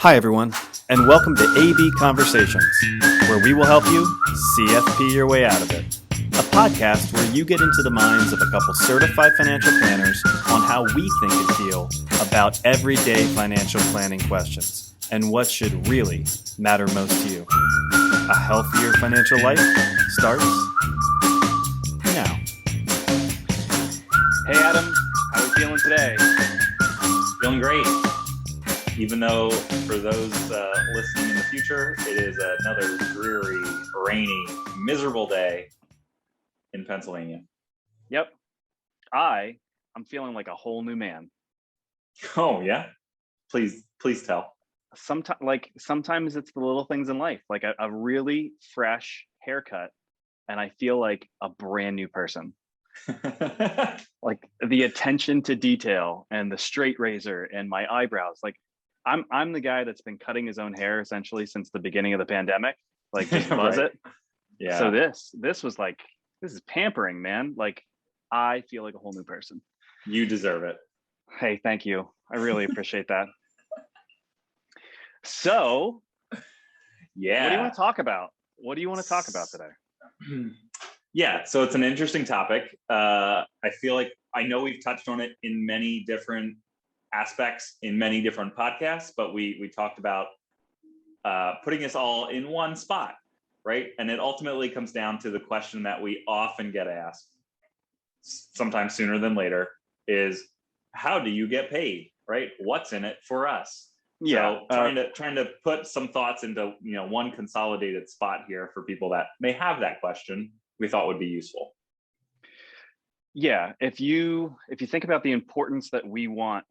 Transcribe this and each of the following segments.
Hi, everyone, and welcome to AB Conversations, where we will help you CFP your way out of it. A podcast where you get into the minds of a couple certified financial planners on how we think and feel about everyday financial planning questions and what should really matter most to you. A healthier financial life starts now. Hey, Adam, how are you feeling today? Feeling great. Even though for those listening in the future, it is another dreary, rainy, miserable day in Pennsylvania. Yep. I'm feeling like a whole new man. Oh, yeah? Please tell. Sometimes it's the little things in life, like a really fresh haircut, and I feel like a brand new person. Like the attention to detail and the straight razor and my eyebrows. Like I'm the guy that's been cutting his own hair essentially since the beginning of the pandemic. Like just buzz Right. it. Yeah. So this was like, this is pampering, man. Like I feel like a whole new person. You deserve it. Hey, thank you. I really appreciate that. So Yeah. what do you want to talk about? What do you want to talk about today? Yeah, so it's an interesting topic. I feel like I know we've touched on it in many different aspects in many different podcasts, but we talked about putting us all in one spot, right? And it ultimately comes down to the question that we often get asked, sometimes sooner than later, is how do you get paid, right? What's in it for us? Yeah. So trying to put some thoughts into one consolidated spot here for people that may have that question, we thought would be useful. Yeah, if you think about the importance that we want,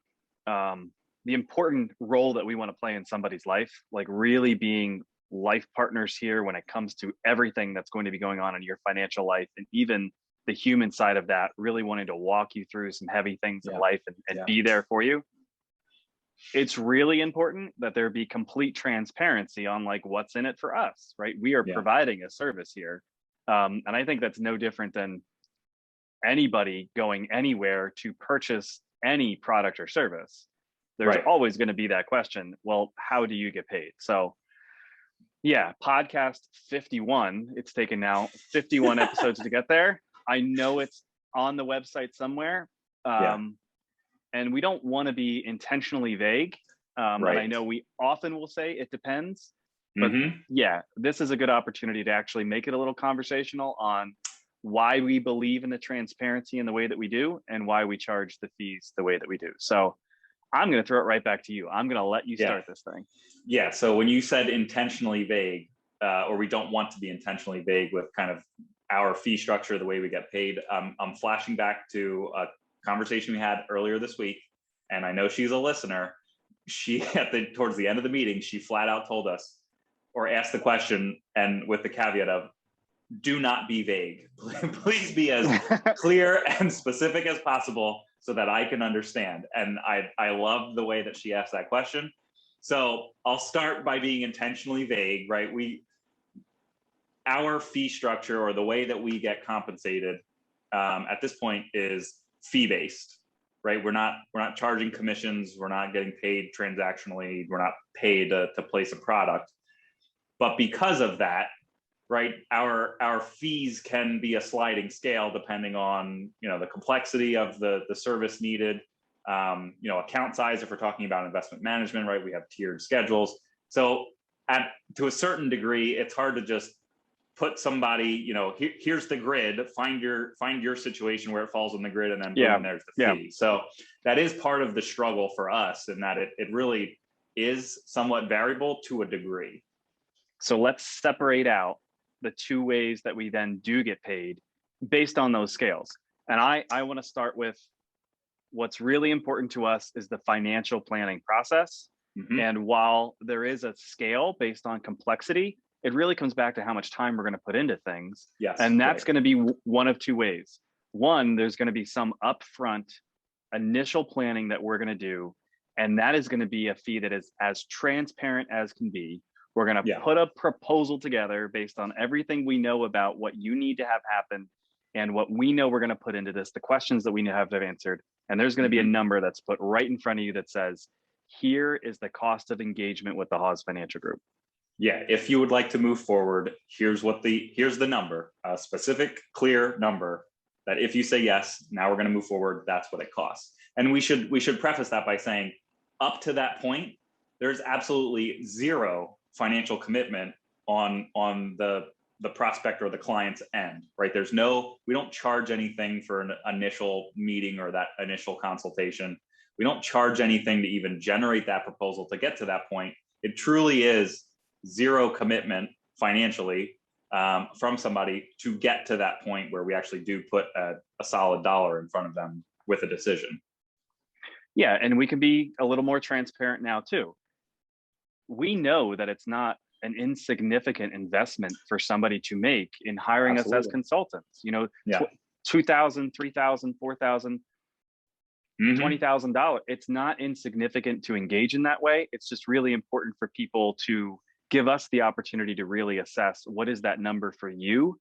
the important role that we want to play in somebody's life, like really being life partners here when it comes to everything that's going to be going on in your financial life, and even the human side of that, really wanting to walk you through some heavy things in life and be there for you. It's really important that there be complete transparency on like what's in it for us, right? We are providing a service here. And I think that's no different than anybody going anywhere to purchase any product or service. There's always going to be that question. Well, how do you get paid? So yeah, podcast 51, it's taken now 51 episodes to get there. I know it's on the website somewhere. And we don't want to be intentionally vague. And I know we often will say it depends. But yeah, this is a good opportunity to actually make it a little conversational on why we believe in the transparency in the way that we do and why we charge the fees the way that we do. So I'm going to throw it right back to you. I'm going to let you start this thing. Yeah. So when you said intentionally vague, or we don't want to be intentionally vague with kind of our fee structure, the way we get paid, I'm flashing back to a conversation we had earlier this week. And I know she's a listener. She, towards the end of the meeting, she flat out told us, or asked the question, and with the caveat of, do not be vague. Please be as clear and specific as possible so that I can understand. And I love the way that she asked that question. So I'll start by being intentionally vague, right? Our fee structure, or the way that we get compensated at this point, is fee-based, right? We're not charging commissions. We're not getting paid transactionally. We're not paid to place a product. But because of that, right, our fees can be a sliding scale depending on the complexity of the service needed, account size. If we're talking about investment management, right, we have tiered schedules. So to a certain degree, it's hard to just put somebody, here's the grid, find your situation where it falls on the grid, and then boom, there's the fee. So that is part of the struggle for us, in that it really is somewhat variable to a degree. So let's separate out the two ways that we then do get paid based on those scales. And I want to start with what's really important to us is the financial planning process. And while there is a scale based on complexity, it really comes back to how much time we're going to put into things. And that's going to be one of two ways. One, there's going to be some upfront initial planning that we're going to do. And that is going to be a fee that is as transparent as can be. We're going to put a proposal together based on everything we know about what you need to have happen and what we know we're going to put into this, the questions that we have to have answered. And there's going to be a number that's put right in front of you that says, here is the cost of engagement with the Hawes Financial Group. Yeah, if you would like to move forward, here's the number, a specific, clear number that if you say yes, now we're going to move forward, that's what it costs. And we should preface that by saying, up to that point, there's absolutely zero financial commitment on the prospect or the client's end, right? We don't charge anything for an initial meeting or that initial consultation. We don't charge anything to even generate that proposal to get to that point. It truly is zero commitment financially from somebody to get to that point where we actually do put a solid dollar in front of them with a decision. Yeah, and we can be a little more transparent now too. We know that it's not an insignificant investment for somebody to make in hiring us as consultants. You know, $2,000, $3,000, $4,000, $20,000. It's not insignificant to engage in that way. It's just really important for people to give us the opportunity to really assess what is that number for you.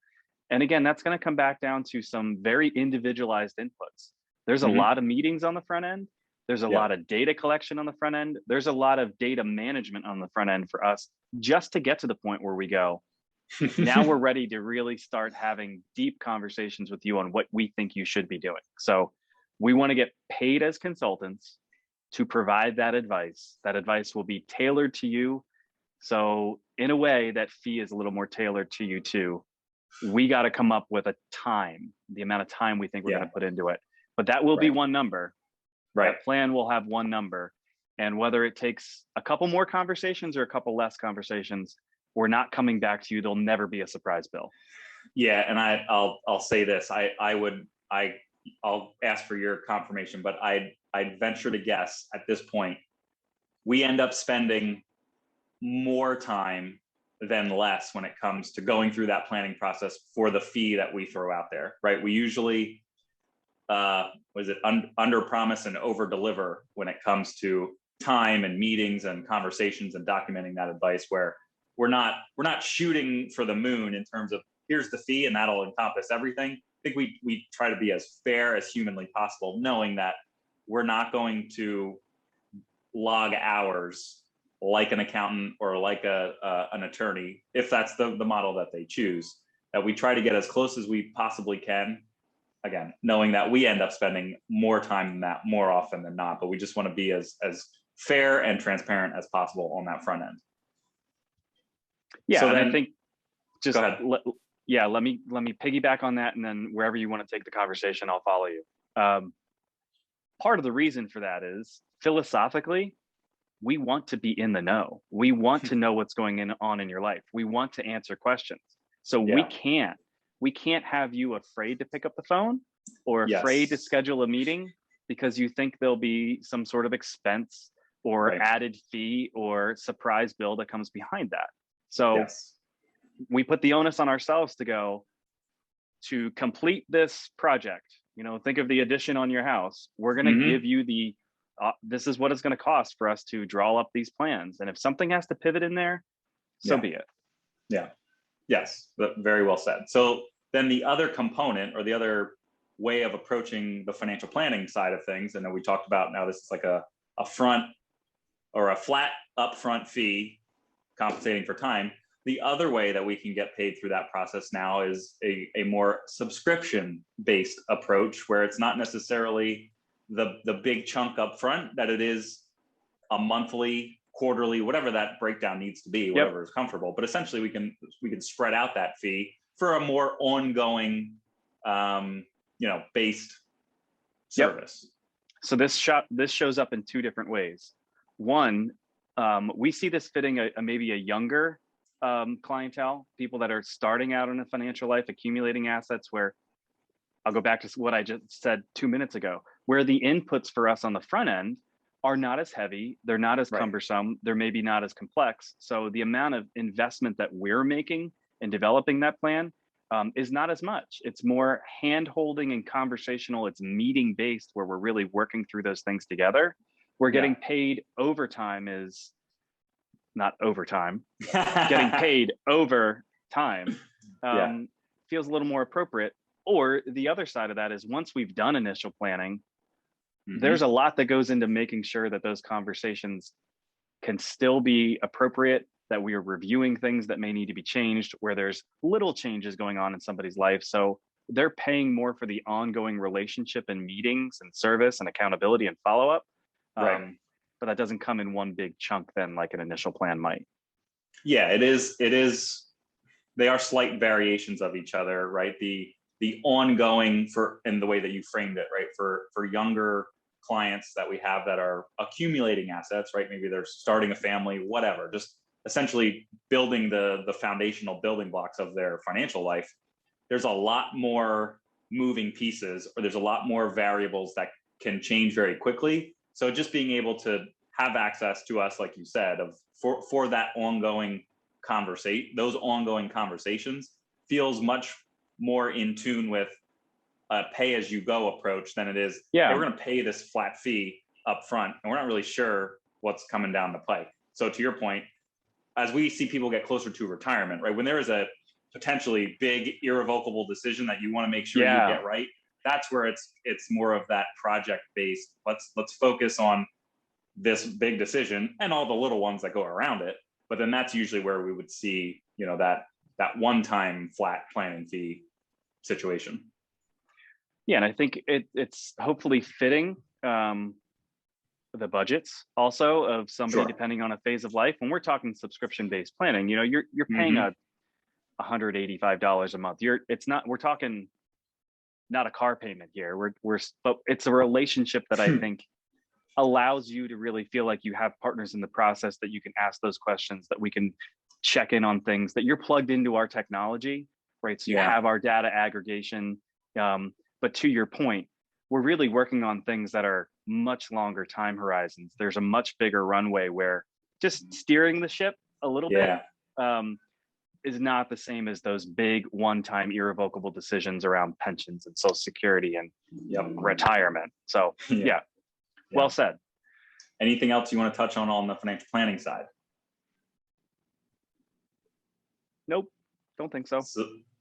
And again, that's going to come back down to some very individualized inputs. There's a lot of meetings on the front end. There's a lot of data collection on the front end. There's a lot of data management on the front end for us just to get to the point where we go, now we're ready to really start having deep conversations with you on what we think you should be doing. So we want to get paid as consultants to provide that advice. That advice will be tailored to you. So in a way, that fee is a little more tailored to you too. We got to come up with the amount of time we think we're going to put into it. But that will be one number. Right. That plan will have one number. And whether it takes a couple more conversations or a couple less conversations, we're not coming back to you. There'll never be a surprise bill. Yeah, and I'll say this. I'll ask for your confirmation, but I'd venture to guess at this point, we end up spending more time than less when it comes to going through that planning process for the fee that we throw out there, right? We usually under promise and over deliver when it comes to time and meetings and conversations and documenting that advice, where we're not shooting for the moon in terms of here's the fee and that'll encompass everything. I think we try to be as fair as humanly possible, knowing that we're not going to log hours like an accountant or like an attorney, if that's the model that they choose. That we try to get as close as we possibly can, again, knowing that we end up spending more time than that more often than not, but we just want to be as fair and transparent as possible on that front end. Yeah, so and then, I think just go ahead. let me piggyback on that, and then wherever you want to take the conversation, I'll follow you. Part of the reason for that is philosophically, we want to be in the know. We want to know what's going on in your life. We want to answer questions. So we can't have you afraid to pick up the phone or afraid to schedule a meeting because you think there'll be some sort of expense or added fee or surprise bill that comes behind that. So we put the onus on ourselves to complete this project. You know, think of the addition on your house. We're going to give you this is what it's going to cost for us to draw up these plans. And if something has to pivot in there, so be it. Yeah. Yes, very well said. So then the other component or the other way of approaching the financial planning side of things, and then we talked about now this is like a front or a flat upfront fee compensating for time. The other way that we can get paid through that process now is a more subscription-based approach, where it's not necessarily the big chunk up front, that it is a monthly, quarterly, whatever that breakdown needs to be, whatever is comfortable. But essentially we can spread out that fee for a more ongoing, based service. So this shows up in two different ways. One, we see this fitting maybe a younger clientele, people that are starting out in a financial life, accumulating assets, where I'll go back to what I just said 2 minutes ago, where the inputs for us on the front end are not as heavy, they're not as cumbersome, they're maybe not as complex. So the amount of investment that we're making in developing that plan is not as much. It's more hand-holding and conversational. It's meeting-based, where we're really working through those things together. We're getting paid overtime is not overtime. Getting paid over time feels a little more appropriate. Or the other side of that is, once we've done initial planning, there's a lot that goes into making sure that those conversations can still be appropriate, that we are reviewing things that may need to be changed, where there's little changes going on in somebody's life. So they're paying more for the ongoing relationship and meetings and service and accountability and follow-up. Right. But that doesn't come in one big chunk then like an initial plan might. Yeah, it is. They are slight variations of each other, right? The ongoing in the way that you framed it, right? For younger clients that we have that are accumulating assets, right? Maybe they're starting a family, whatever, just essentially building the foundational building blocks of their financial life. There's a lot more moving pieces, or there's a lot more variables that can change very quickly. So just being able to have access to us, like you said, for that ongoing those ongoing conversations feels much more in tune with a pay-as-you-go approach than it is, hey, we're going to pay this flat fee up front, and we're not really sure what's coming down the pike. So to your point, as we see people get closer to retirement, right, when there is a potentially big, irrevocable decision that you want to make sure you get right, that's where it's more of that project-based, let's focus on this big decision and all the little ones that go around it. But then that's usually where we would see, that one-time flat planning fee situation. Yeah, and I think it's hopefully fitting the budgets also of somebody depending on a phase of life. When we're talking subscription-based planning, you're paying $185 a month. We're talking not a car payment here. But it's a relationship that I think allows you to really feel like you have partners in the process, that you can ask those questions, that we can check in on things, that you're plugged into our technology, right? So you have our data aggregation. But to your point, we're really working on things that are much longer time horizons. There's a much bigger runway where just steering the ship a little bit is not the same as those big one-time irrevocable decisions around pensions and Social Security and retirement. So well said. Anything else you want to touch on the financial planning side? Nope, don't think so.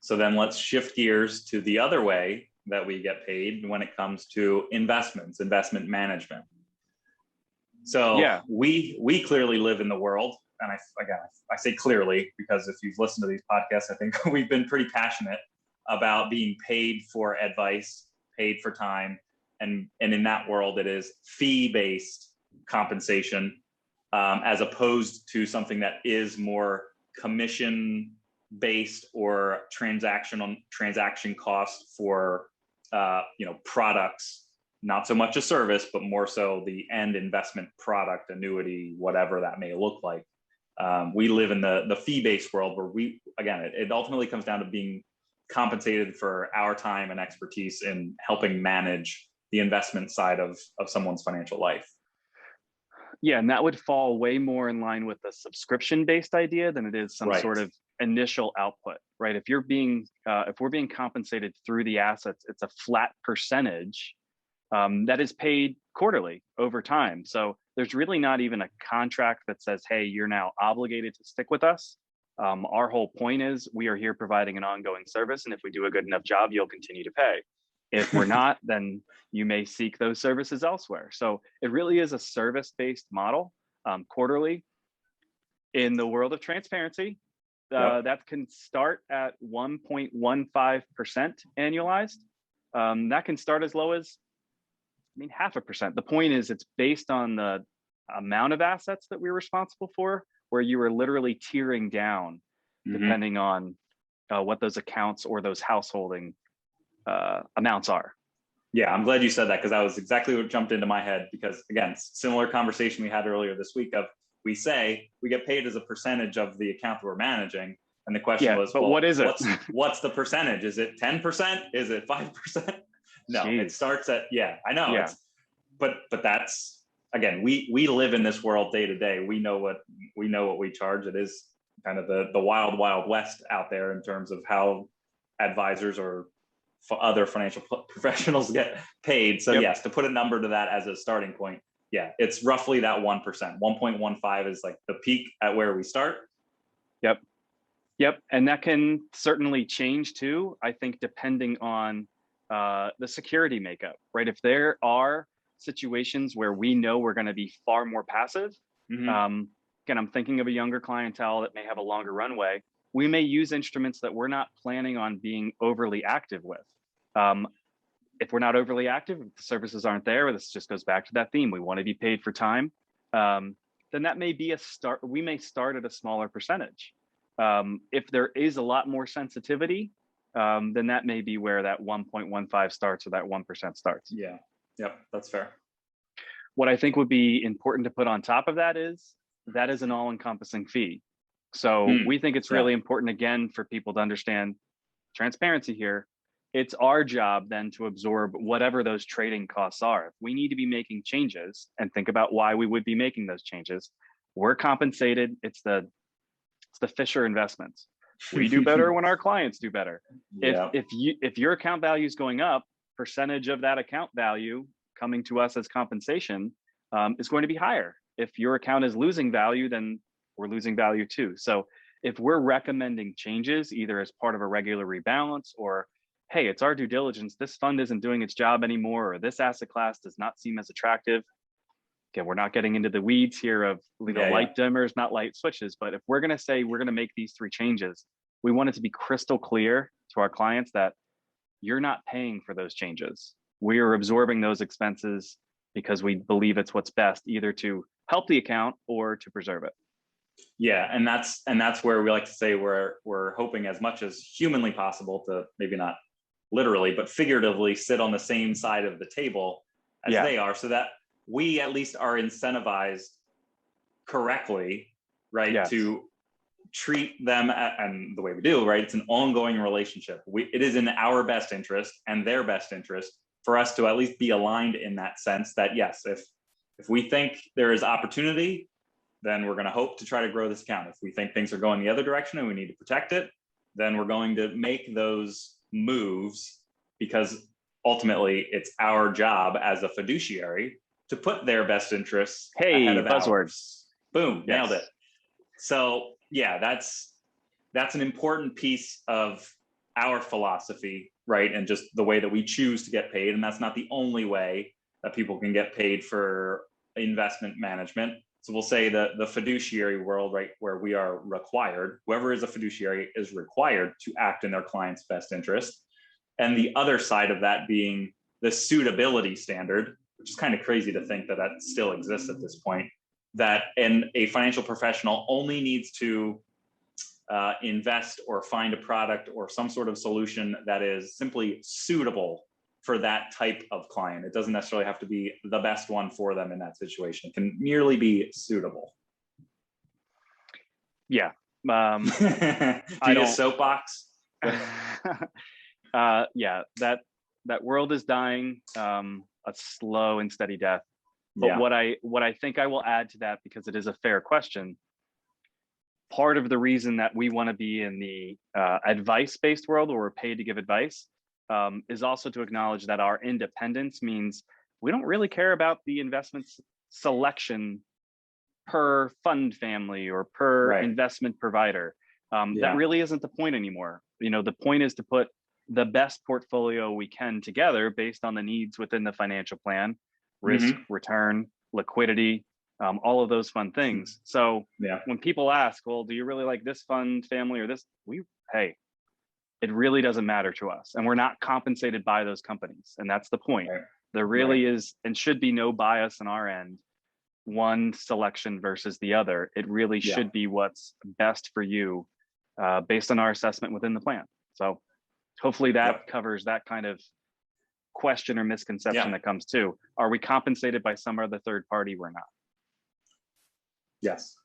So then let's shift gears to the other way that we get paid when it comes to investment management. So we clearly live in the world, and I say clearly because if you've listened to these podcasts, I think we've been pretty passionate about being paid for advice, paid for time, and in that world, it is fee-based compensation as opposed to something that is more commission-based or transaction cost for products, not so much a service, but more so the end investment product, annuity, whatever that may look like. We live in the fee-based world where it ultimately comes down to being compensated for our time and expertise in helping manage the investment side of someone's financial life. Yeah, and that would fall way more in line with the subscription-based idea than it is some sort of initial output, right? If we're being compensated through the assets, it's a flat percentage that is paid quarterly over time. So there's really not even a contract that says, hey, you're now obligated to stick with us. Our whole point is we are here providing an ongoing service, and if we do a good enough job, you'll continue to pay. If we're not, then you may seek those services elsewhere. So it really is a service-based model, quarterly. In the world of transparency, that can start at 1.15% annualized. That can start as low as, 0.5%. The point is it's based on the amount of assets that we're responsible for, where you are literally tiering down depending on what those accounts or those householding amounts are. Yeah, I'm glad you said that, because that was exactly what jumped into my head, because again, similar conversation we had earlier this week of we say we get paid as a percentage of the account that we're managing. And the question was, but what is it? What's the percentage? Is it 10%? Is it 5%? No, Jeez. It starts at, I know. Yeah. But that's, again, we live in this world day to day. We know what we charge. It is kind of the wild, wild west out there in terms of how advisors or other financial professionals get paid. So yes, to put a number to that as a starting point, it's roughly that 1%. 1.15 is like the peak at where we start. Yep. And that can certainly change too, I think, depending on the security makeup, right? If there are situations where we know we're going to be far more passive, again, I'm thinking of a younger clientele that may have a longer runway. We may use instruments that we're not planning on being overly active with. If we're not overly active, if the services aren't there, this just goes back to that theme. We want to be paid for time. Then that may be a start. We may start at a smaller percentage. If there is a lot more sensitivity, then that may be where that 1.15 starts or that 1% starts. Yeah. Yep. That's fair. What I think would be important to put on top of that is an all-encompassing fee. So we think it's really important, again, for people to understand transparency here. It's our job then to absorb whatever those trading costs are. If we need to be making changes and think about why we would be making those changes, we're compensated. It's the Fisher investments. We do better when our clients do better. Yeah. If your account value is going up, percentage of that account value coming to us as compensation is going to be higher. If your account is losing value, then we're losing value too. So if we're recommending changes, either as part of a regular rebalance or, hey, it's our due diligence, this fund isn't doing its job anymore, or this asset class does not seem as attractive. Again, we're not getting into the weeds here of light dimmers, not light switches. But if we're going to say we're going to make these 3 changes, we want it to be crystal clear to our clients that you're not paying for those changes. We are absorbing those expenses because we believe it's what's best, either to help the account or to preserve it. Yeah, and that's where we like to say we're hoping as much as humanly possible to, maybe not literally, but figuratively, sit on the same side of the table as they are, so that we at least are incentivized correctly, right? Yes. To treat them and the way we do, right? It's an ongoing relationship. It is in our best interest and their best interest for us to at least be aligned in that sense that, yes, if we think there is opportunity, then we're going to hope to try to grow this account. If we think things are going the other direction and we need to protect it, then we're going to make those moves, because ultimately it's our job as a fiduciary to put their best interests ahead of buzzwords. Ours. Boom, nailed it. So yeah, that's an important piece of our philosophy, right? And just the way that we choose to get paid. And that's not the only way that people can get paid for investment management. So we'll say that the fiduciary world, right, where we are required, whoever is a fiduciary is required to act in their client's best interest. And the other side of that being the suitability standard, which is kind of crazy to think that that still exists at this point, that a financial professional only needs to invest or find a product or some sort of solution that is simply suitable for that type of client. It doesn't necessarily have to be the best one for them in that situation. It can merely be suitable. Yeah. Do you need a soapbox? Yeah, that world is dying a slow and steady death. But what I think I will add to that, because it is a fair question, part of the reason that we want to be in the advice-based world where we're paid to give advice is also to acknowledge that our independence means we don't really care about the investments selection per fund family or per investment provider. That really isn't the point anymore. The point is to put the best portfolio we can together based on the needs within the financial plan, risk, return, liquidity, all of those fun things. So when people ask, well, do you really like this fund family or this? It really doesn't matter to us. And we're not compensated by those companies. And that's the point. Right. There really is and should be no bias on our end, one selection versus the other. It really should be what's best for you based on our assessment within the plan. So hopefully that covers that kind of question or misconception that comes to. Are we compensated by some other third party? We're not. Yes.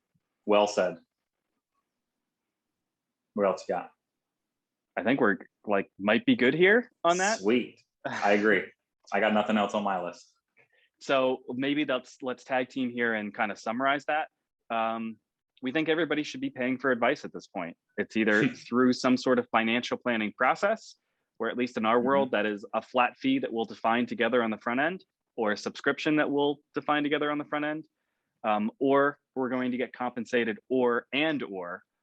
Well said. What else you got? I think we're might be good here on that. Sweet. I agree. I got nothing else on my list. So maybe let's tag team here and kind of summarize that. We think everybody should be paying for advice at this point. It's either through some sort of financial planning process, or at least in our world, that is a flat fee that we'll define together on the front end, or a subscription that we'll define together on the front end, or we're going to get compensated, or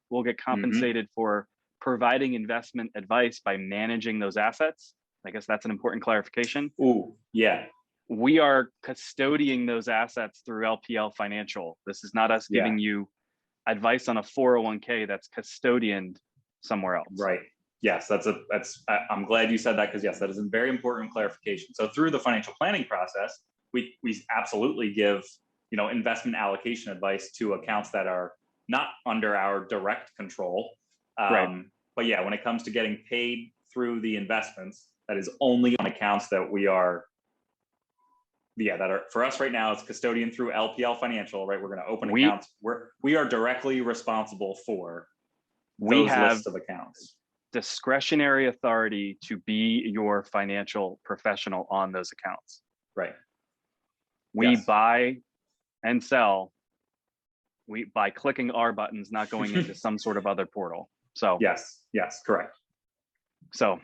we'll get compensated for providing investment advice by managing those assets. I guess that's an important clarification. Ooh, yeah. we are custodying those assets through LPL Financial. This is not us giving you advice on a 401k that's custodianed somewhere else. Right. Yes, I'm glad you said that, because yes, that is a very important clarification. So through the financial planning process, we absolutely give, investment allocation advice to accounts that are not under our direct control. Right. But yeah, when it comes to getting paid through the investments, that is only on accounts that we are, that are, for us right now, it's custodian through LPL Financial, right? We're going to open accounts. We are directly responsible for those lists of accounts. Discretionary authority to be your financial professional on those accounts. Right. We buy and sell by clicking our buttons, not going into some sort of other portal. So yes, correct. So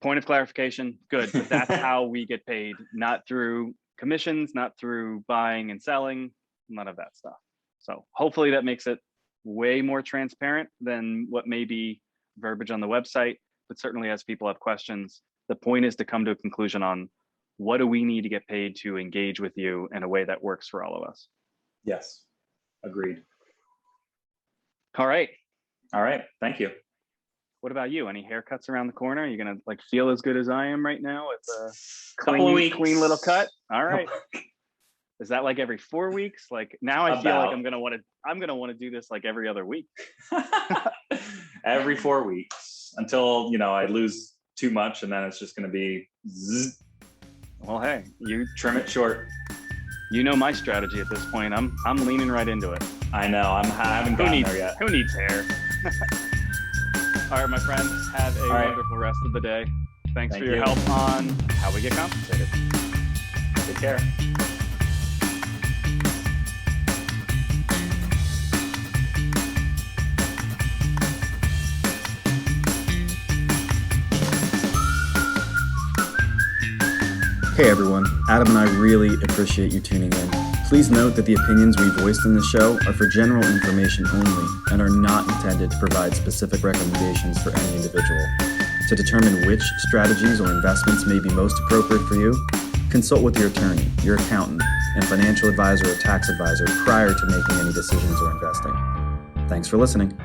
point of clarification, good. But that's how we get paid, not through commissions, not through buying and selling, none of that stuff. So hopefully that makes it way more transparent than what may be verbiage on the website. But certainly as people have questions, the point is to come to a conclusion on what do we need to get paid to engage with you in a way that works for all of us. Yes, agreed. All right. Thank you. What about you? Any haircuts around the corner? Are you gonna feel as good as I am right now? It's a clean little cut. All right. Is that every 4 weeks? Now I feel like I'm gonna want to do this every other week. Every 4 weeks until I lose too much, and then it's just gonna be zzz. Well, hey, you trim it short. You know my strategy at this point. I'm leaning right into it. I know. I haven't gotten there yet. Who needs hair? All right, my friends, have a wonderful rest of the day. Thanks for your help on how we get compensated. Take care. Hey everyone, Adam and I really appreciate you tuning in. Please note that the opinions we voiced in the show are for general information only and are not intended to provide specific recommendations for any individual. To determine which strategies or investments may be most appropriate for you, consult with your attorney, your accountant, and financial advisor or tax advisor prior to making any decisions or investing. Thanks for listening.